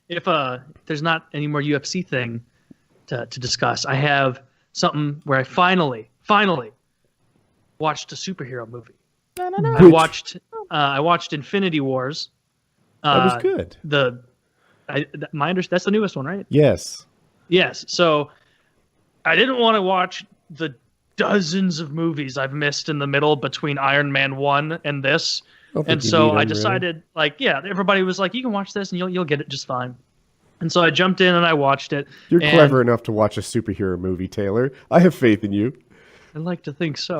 if there's not any more UFC thing to discuss, I have something where I finally watched a superhero movie. I watched Infinity Wars. That was good. That's the newest one, right? Yes. Yes. So I didn't want to watch the dozens of movies I've missed in the middle between Iron Man 1 and this. And so I decided, everybody was like, you can watch this and you'll get it just fine. And so I jumped in and I watched it. You're clever enough to watch a superhero movie, Taylor. I have faith in you. I like to think so.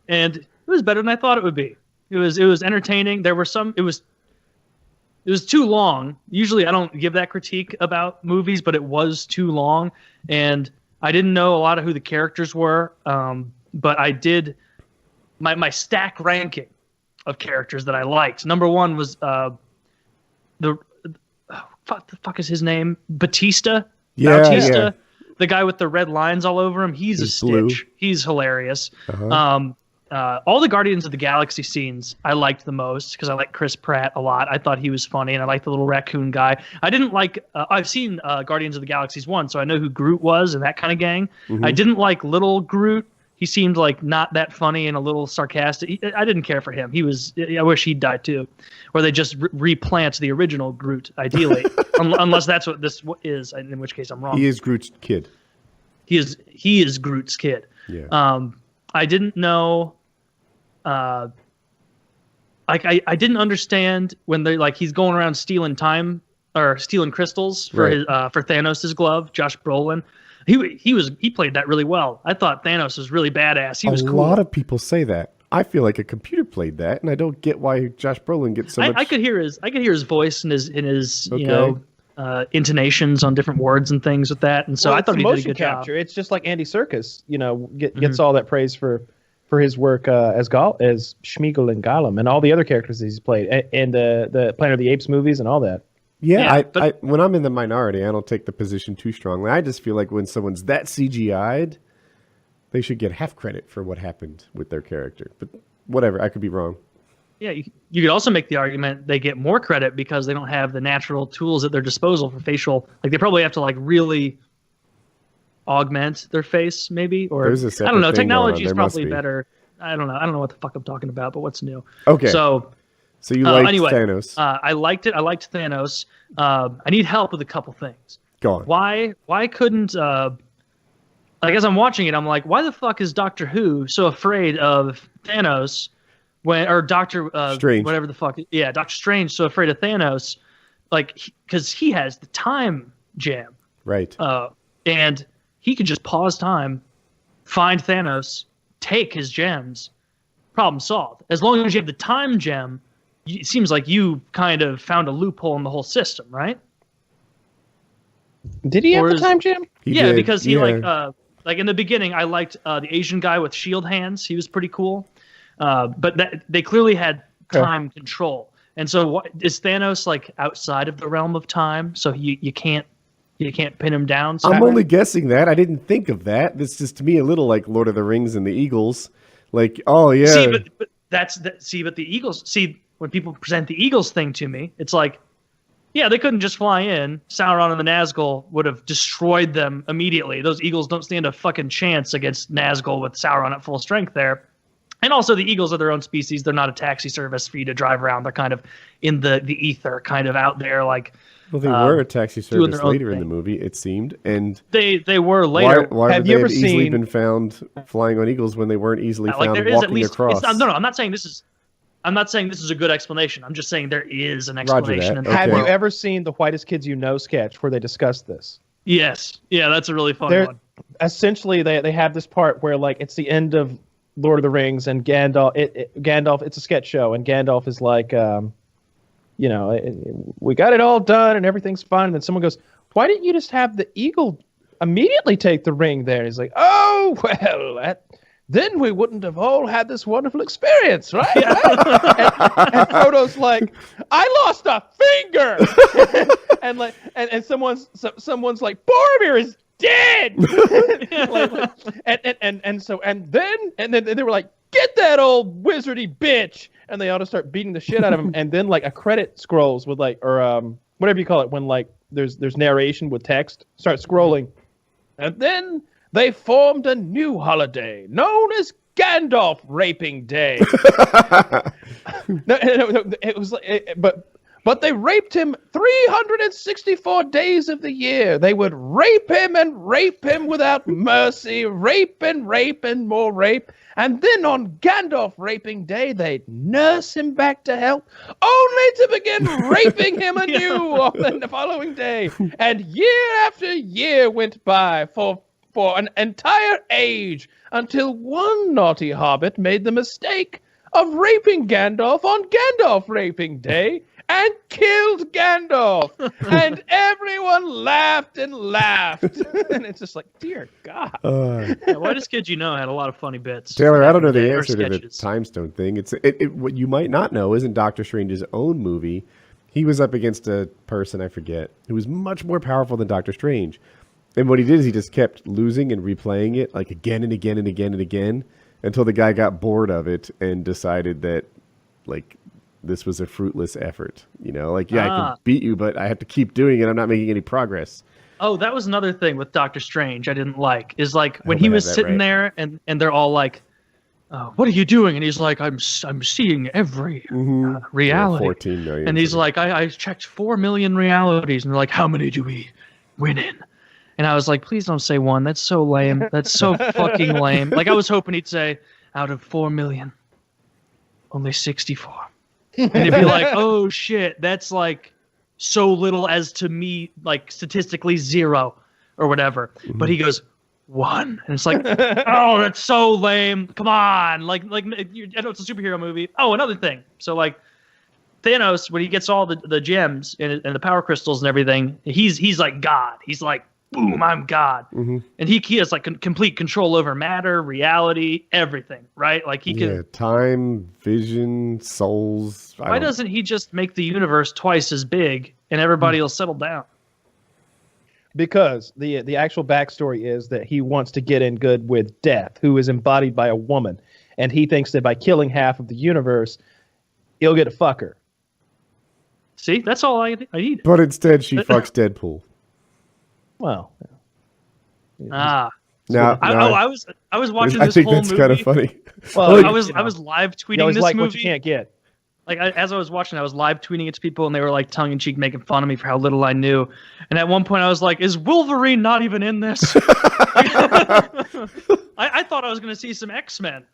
And it was better than I thought it would be. It was entertaining. There were it was too long. Usually I don't give that critique about movies, but it was too long. And I didn't know a lot of who the characters were. But I did my stack ranking of characters that I liked. Number one was the fuck is his name? Bautista. The guy with the red lines all over him. He's a stitch. Blue. He's hilarious. All the Guardians of the Galaxy scenes I liked the most because I like Chris Pratt a lot. I thought he was funny, and I liked the little raccoon guy. I didn't like. I've seen Guardians of the Galaxies 1, so I know who Groot was and that kind of gang. Mm-hmm. I didn't like little Groot. He seemed like not that funny and a little sarcastic. I didn't care for him. I wish he'd died too. Or they just replant the original Groot, ideally. Unless that's what this is, in which case I'm wrong. He is Groot's kid. He is Groot's kid. Yeah. I didn't know. I didn't understand when they're like he's going around stealing time or stealing crystals for for Thanos' glove. Josh Brolin. He played that really well. I thought Thanos was really badass. He was cool. A lot of people say that. I feel like a computer played that, and I don't get why Josh Brolin gets so much. I could hear his voice and his intonations on different words and things with that, and so I thought he did a good capture. Job. It's just like Andy Serkis, gets all that praise for his work as Schmeagol and Gollum and all the other characters that he's played, and the Planet of the Apes movies and all that. Yeah, when I'm in the minority, I don't take the position too strongly. I just feel like when someone's that CGI'd, they should get half credit for what happened with their character. But whatever, I could be wrong. Yeah, you could also make the argument they get more credit because they don't have the natural tools at their disposal for facial. Like they probably have to really augment their face, maybe, or I don't know. Technology is probably better. I don't know what the fuck I'm talking about, but what's new? Okay, So you liked Thanos. I liked it. I liked Thanos. I need help with a couple things. Go on. Why couldn't as I'm watching it, I'm like, why the fuck is Doctor Who so afraid of Thanos or Doctor Strange, whatever the fuck? Yeah, Doctor Strange so afraid of Thanos, because he has the time gem, right? And he could just pause time, find Thanos, take his gems, problem solved. As long as you have the time gem. It seems like you kind of found a loophole in the whole system, right? Did he have the time gem? Yeah, because he in the beginning, I liked the Asian guy with shield hands. He was pretty cool. But they clearly had time control. And so is Thanos outside of the realm of time? So you can't pin him down? I'm only guessing that. I didn't think of that. This is to me a little like Lord of the Rings and the Eagles. Oh yeah. See, but but the Eagles, when people present the Eagles thing to me, it's like, yeah, they couldn't just fly in. Sauron and the Nazgul would have destroyed them immediately. Those Eagles don't stand a fucking chance against Nazgul with Sauron at full strength there. And also the Eagles are their own species. They're not a taxi service for you to drive around. They're kind of in the ether, kind of out there. Well, they were a taxi service later in the movie, it seemed. And they were later. Why have you ever easily been found flying on eagles when they weren't easily found walking across? No, I'm not saying this is a good explanation. I'm just saying there is an explanation. Okay. Have you ever seen the Whitest Kids You Know sketch where they discuss this? Yes. Yeah, that's a really fun one. Essentially, they have this part where it's the end of Lord of the Rings and Gandalf. Gandalf, it's a sketch show, and Gandalf is like, we got it all done and everything's fine. And then someone goes, why didn't you just have the eagle immediately take the ring there? And he's like, oh, well, then we wouldn't have all had this wonderful experience, right? and Frodo's like, I lost a finger. and someone's like, Boromir is dead. and then they were like, get that old wizardy bitch. And they ought to start beating the shit out of him. And then a credit scrolls with whatever you call it, when like there's narration with text, start scrolling. And then they formed a new holiday known as Gandalf Raping Day. No, it was but they raped him 364 days of the year. They would rape him without mercy, rape and more rape. And then on Gandalf Raping Day, they'd nurse him back to health, only to begin raping him anew on the following day. And year after year went by for an entire age until one naughty hobbit made the mistake of raping Gandalf on Gandalf Raping Day and killed Gandalf. And everyone laughed and laughed. And it's just like, dear God. Whitest Kid You Know had a lot of funny bits. Taylor, I don't know the answer to the time stone thing. What you might not know isn't Doctor Strange's own movie. He was up against a person, I forget, who was much more powerful than Doctor Strange. And what he did is he just kept losing and replaying it like again and again and again and again until the guy got bored of it and decided that like this was a fruitless effort. You know, like, yeah, I can beat you, but I have to keep doing it. I'm not making any progress. Oh, that was another thing with Doctor Strange I didn't like, is like when he was sitting there and they're all like, what are you doing? And he's like, I'm seeing every reality. 14 million. And he's like, I checked 4 million realities. And they're like, how many do we win in? And I was like, please don't say one. That's so lame. That's so fucking lame. Like, I was hoping he'd say, out of 4 million, only 64. And he'd be like, oh, shit, that's like so little as to me, like statistically 0 or whatever. But he goes, 1. And it's like, oh, that's so lame. Come on. Like I know it's a superhero movie. Oh, another thing. So, like, Thanos, when he gets all the gems and the power crystals and everything, he's like God. He's like, boom, I'm God. And he has like complete control over matter, reality, everything, right? Like he can time, vision, souls. Why doesn't he just make the universe twice as big and everybody will settle down? Because the actual backstory is that he wants to get in good with Death, who is embodied by a woman, and he thinks that by killing half of the universe, he'll get a fucker. See, that's all I need. But instead, she fucks Deadpool. Well, No, I was watching this whole movie. I think that's kind of funny. Well, I was live tweeting this like movie. What you can't get. Like as I was watching, I was live tweeting it to people, and they were like tongue in cheek making fun of me for how little I knew. And at one point, I was like, "Is Wolverine not even in this?" I thought I was going to see some X-Men.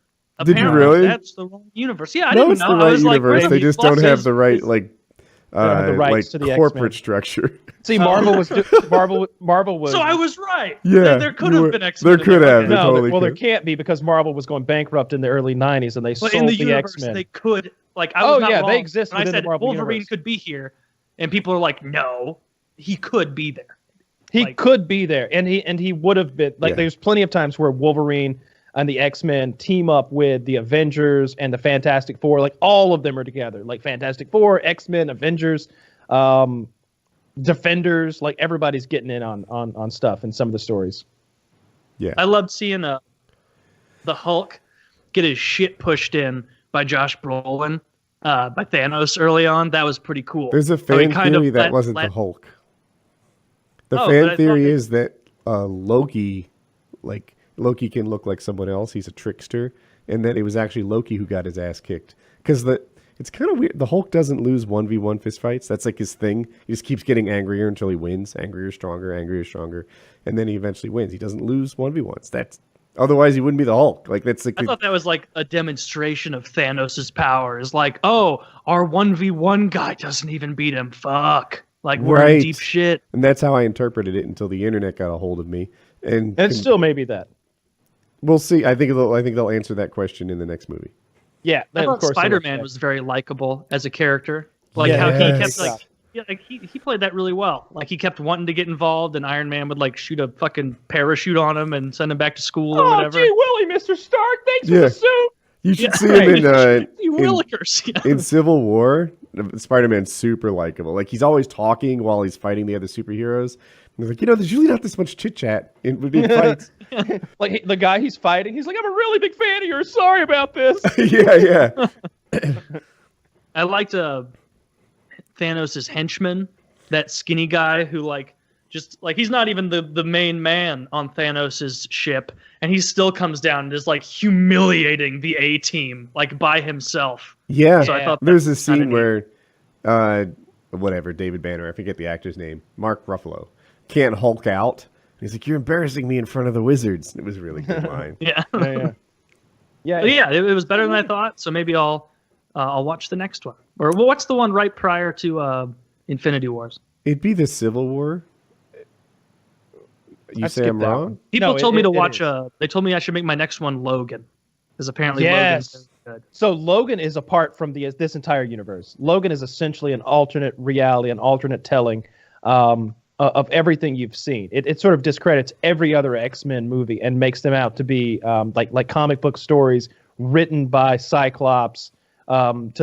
Did you really? That's the wrong universe. Yeah, I didn't know. It's the right universe. Like, they just don't have the right the rights to the corporate X-Men. structure. See, Marvel was. So I was right. Yeah, there could have been X-Men. There could have. There can't be because Marvel was going bankrupt in the early '90s, and they sold in the the universe, X-Men. They could. Like, I was not wrong. They exist. And I said the Marvel Wolverine universe. could be here, and people are like, "No, he could be there." He could be there, and he would have been. Like, there's plenty of times where Wolverine and the X-Men team up with the Avengers and the Fantastic Four. Like, all of them are together. Like Fantastic Four, X-Men, Avengers, Defenders. Like, everybody's getting in on stuff in some of the stories. Yeah, I loved seeing the Hulk get his shit pushed in by Josh Brolin, by Thanos early on. That was pretty cool. There's a fan theory that wasn't the Hulk. The fan theory is that Loki can look like someone else. He's a trickster, and that it was actually Loki who got his ass kicked. Because it's kind of weird. The Hulk doesn't lose 1v1 fistfights. That's like his thing. He just keeps getting angrier until he wins. Angrier, stronger, and then he eventually wins. He doesn't lose 1v1s. Otherwise, he wouldn't be the Hulk. Like, that's like I thought that was like a demonstration of Thanos' powers. Like, oh, our 1v1 guy doesn't even beat him. Fuck. Like, we're in deep shit. And that's how I interpreted it until the internet got a hold of me. And still maybe that. We'll see. I think they'll answer that question in the next movie. Yeah, I thought Spider-Man was very likable as a character. Like, how he kept he played that really well. Like, he kept wanting to get involved, and Iron Man would like shoot a fucking parachute on him and send him back to school or whatever. Oh, gee willy, Mr. Stark, thanks for the suit. You should see him in Civil War. Spider-Man's super likable. Like, he's always talking while he's fighting the other superheroes. And he's like, there's usually not this much chit-chat in fights. Like, the guy he's fighting, he's like, I'm a really big fan of yours. Sorry about this. Yeah. I liked Thanos' henchman that skinny guy who like just like he's not even the main man on Thanos's ship, and he still comes down and is like humiliating the A team like by himself. Yeah, so I thought there's a scene where whatever, David Banner, I forget the actor's name, Mark Ruffalo, can't Hulk out. He's like, "You're embarrassing me in front of the wizards." It was a really good line. Yeah. Yeah. It was better than I thought. So maybe I'll watch the next one. Or what's the one right prior to Infinity Wars? It'd be the Civil War. You say I'm wrong? People told me to watch. They told me I should make my next one Logan, because apparently Logan's good. So Logan is apart from this entire universe. Logan is essentially an alternate reality, an alternate telling of everything you've seen. It sort of discredits every other X-Men movie and makes them out to be like comic book stories written by Cyclops. And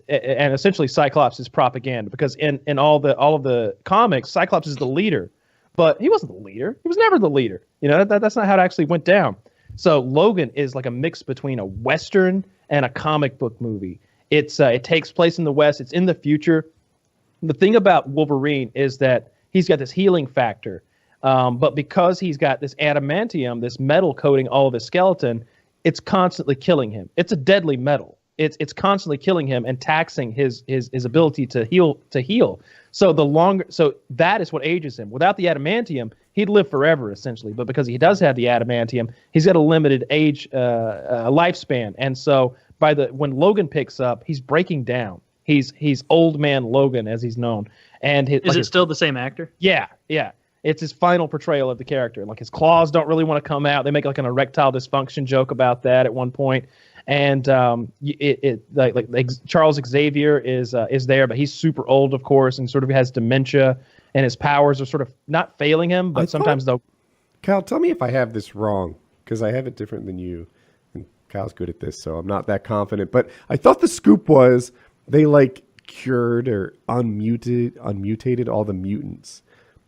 essentially Cyclops is propaganda, because in all of the comics, Cyclops is the leader, but he wasn't the leader. He was never the leader. You know, that's not how it actually went down. So Logan is like a mix between a Western and a comic book movie. It takes place in the West. It's in the future. The thing about Wolverine is that he's got this healing factor, but because he's got this adamantium, this metal coating all of his skeleton, it's constantly killing him. It's a deadly metal. It's constantly killing him and taxing his ability to heal. So that is what ages him. Without the adamantium, he'd live forever essentially. But because he does have the adamantium, he's got a limited age lifespan. And so when Logan picks up, he's breaking down. He's old man Logan, as he's known. And is it still the same actor? Yeah. It's his final portrayal of the character. Like his claws don't really want to come out. They make like an erectile dysfunction joke about that at one point. And like Charles Xavier is there, but he's super old, of course, and sort of has dementia, and his powers are sort of not failing him, but sometimes they'll. Kyle, tell me if I have this wrong, because I have it different than you. And Kyle's good at this, so I'm not that confident. But I thought the scoop was they like cured or unmutated all the mutants,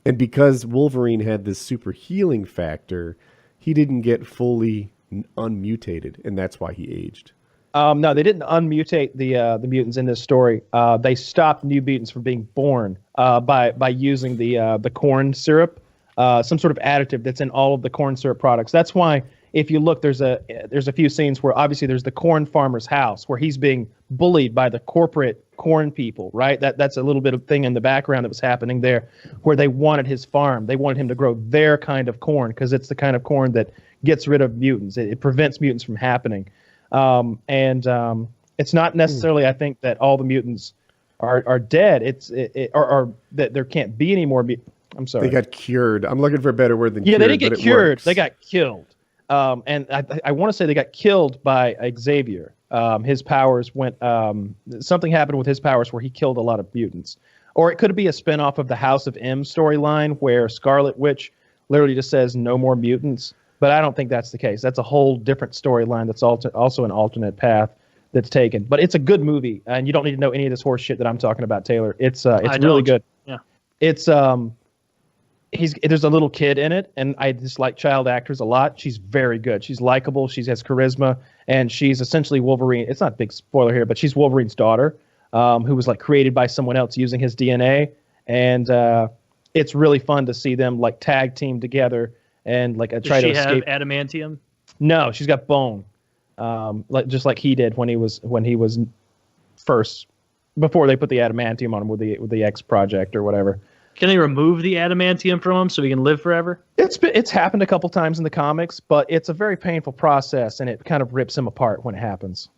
and because Wolverine had this super healing factor, he didn't get fully unmutated, and that's why he aged. No, they didn't unmutate the mutants in this story. They stopped new mutants from being born by using the corn syrup, some sort of additive that's in all of the corn syrup products. That's why, if you look, there's a few scenes where obviously there's the corn farmer's house where he's being bullied by the corporate corn people, right? That's a little bit of thing in the background that was happening there, where they wanted his farm. They wanted him to grow their kind of corn because it's the kind of corn that gets rid of mutants. It prevents mutants from happening. It's not necessarily, I think, that all the mutants are dead. Or that there can't be any more. I'm sorry. They got cured. I'm looking for a better word than cured. Yeah, they didn't get cured. They got killed. And I want to say they got killed by Xavier. His powers went. Something happened with his powers where he killed a lot of mutants. Or it could be a spinoff of the House of M storyline where Scarlet Witch literally just says no more mutants. But I don't think that's the case. That's a whole different storyline that's also an alternate path that's taken. But it's a good movie, and you don't need to know any of this horse shit that I'm talking about, Taylor. It's really good. Yeah. It's there's a little kid in it, and I dislike child actors a lot. She's very good. She's likable. She has charisma, and she's essentially Wolverine. It's not a big spoiler here, but she's Wolverine's daughter, who was like created by someone else using his DNA, and it's really fun to see them like tag team together. And like try to escape. Does she have adamantium? No, she's got bone, just like he did when he was first, before they put the adamantium on him with the X project or whatever. Can they remove the adamantium from him so he can live forever? It's happened a couple times in the comics, but it's a very painful process, and it kind of rips him apart when it happens.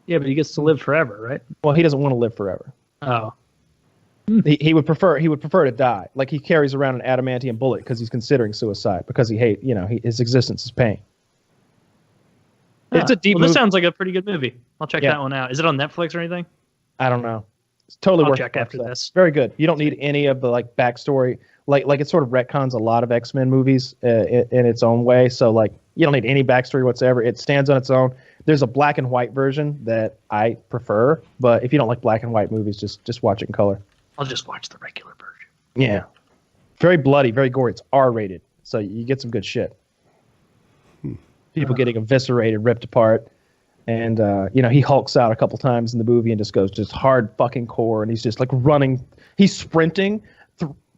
Yeah, but he gets to live forever, right? Well, he doesn't want to live forever. Oh. He would prefer to die. Like he carries around an adamantium bullet because he's considering suicide because his existence is pain. It's a deep movie. This sounds like a pretty good movie. I'll check that one out. Is it on Netflix or anything? I don't know. It's totally worth check after this. Very good. You don't need any of the like backstory. Like it sort of retcons a lot of X-Men movies in its own way. So like you don't need any backstory whatsoever. It stands on its own. There's a black and white version that I prefer, but if you don't like black and white movies, just watch it in color. I'll just watch the regular version. Yeah. Very bloody, very gory. It's R-rated, so you get some good shit. People getting eviscerated, ripped apart. And he hulks out a couple times in the movie and just goes just hard fucking core, and he's just like running, he's sprinting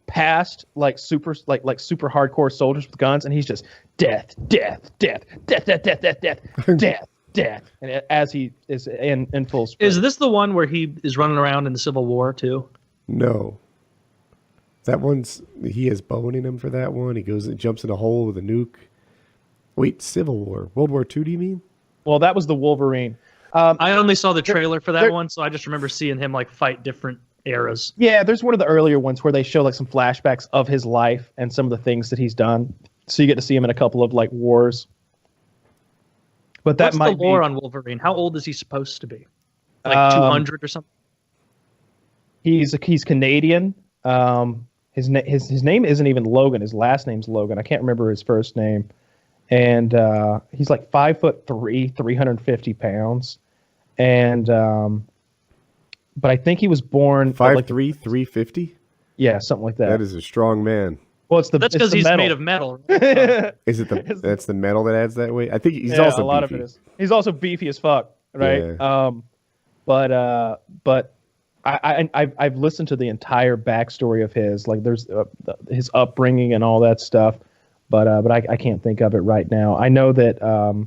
past like super hardcore soldiers with guns, and he's just death, and as he is in full sprint. Is this the one where he is running around in the Civil War too? No. That one's, he has bone in him for that one. He goes and jumps in a hole with a nuke. Wait, Civil War. World War II, do you mean? Well, that was the Wolverine. I only saw the trailer for that one, so I just remember seeing him like fight different eras. Yeah, there's one of the earlier ones where they show like some flashbacks of his life and some of the things that he's done. So you get to see him in a couple of like wars. But that What's the lore on Wolverine? How old is he supposed to be? Like 200 or something? He's Canadian. His name isn't even Logan. His last name's Logan. I can't remember his first name. And he's like 5'3", 350 pounds. And but I think he was born 5'3", 350? Yeah, something like that. That is a strong man. Well, that's because he's made of metal. Is it that's the metal that adds that weight? I think he's also a lot beefy. of it is. He's also beefy as fuck, right? Yeah. But I've listened to the entire backstory of his, like there's his upbringing and all that stuff, but I can't think of it right now. I know that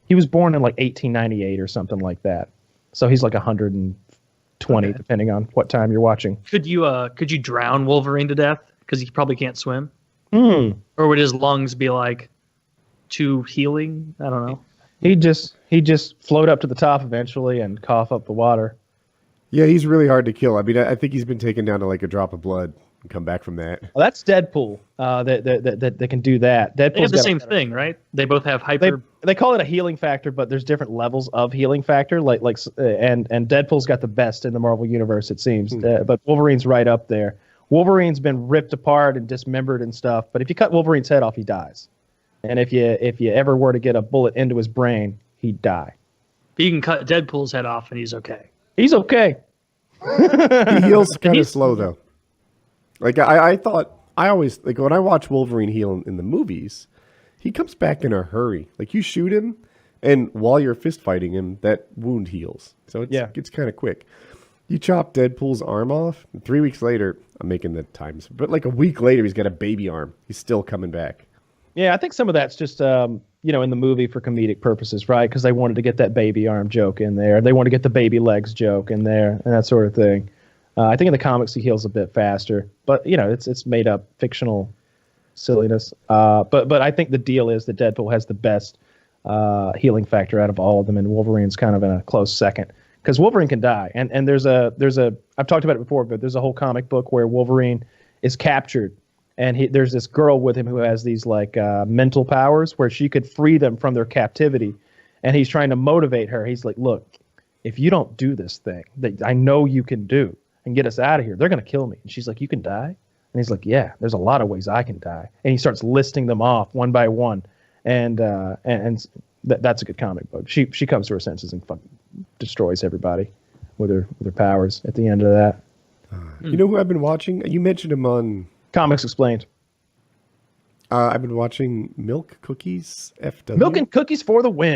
he was born in like 1898 or something like that, so he's like 120 depending on what time you're watching. Could you drown Wolverine to death because he probably can't swim? Or would his lungs be like too healing? I don't know. He'd just float up to the top eventually and cough up the water. Yeah, he's really hard to kill. I mean, I think he's been taken down to like a drop of blood and come back from that. Well, that's Deadpool. That can do that. Deadpool's they have the same thing, right? They both have hyper. They call it a healing factor, but there's different levels of healing factor. And Deadpool's got the best in the Marvel universe, it seems. But Wolverine's right up there. Wolverine's been ripped apart and dismembered and stuff. But if you cut Wolverine's head off, he dies. And if you ever were to get a bullet into his brain, he'd die. You can cut Deadpool's head off and he's okay. He's okay. He heals kind of slow though. Like I always like when I watch Wolverine heal in the movies, he comes back in a hurry. Like you shoot him, and while you're fist fighting him, that wound heals. So it's kind of quick. You chop Deadpool's arm off, and 3 weeks later, I'm making the times, but like a week later, he's got a baby arm. He's still coming back. Yeah, I think some of that's just in the movie for comedic purposes, right? Because they wanted to get that baby arm joke in there. They wanted to get the baby legs joke in there and that sort of thing. I think in the comics he heals a bit faster, but it's made up fictional silliness. But I think the deal is that Deadpool has the best healing factor out of all of them, and Wolverine's kind of in a close second because Wolverine can die. And there's a I've talked about it before, but there's a whole comic book where Wolverine is captured. And there's this girl with him who has these like mental powers where she could free them from their captivity. And he's trying to motivate her. He's like, look, if you don't do this thing that I know you can do and get us out of here, they're going to kill me. And she's like, you can die? And he's like, yeah, there's a lot of ways I can die. And he starts listing them off one by one. And that's a good comic book. She comes to her senses and fucking destroys everybody with her powers at the end of that. You know who I've been watching? You mentioned him on Comics Explained. I've been watching Milk Cookies FW. Milk and Cookies for the win.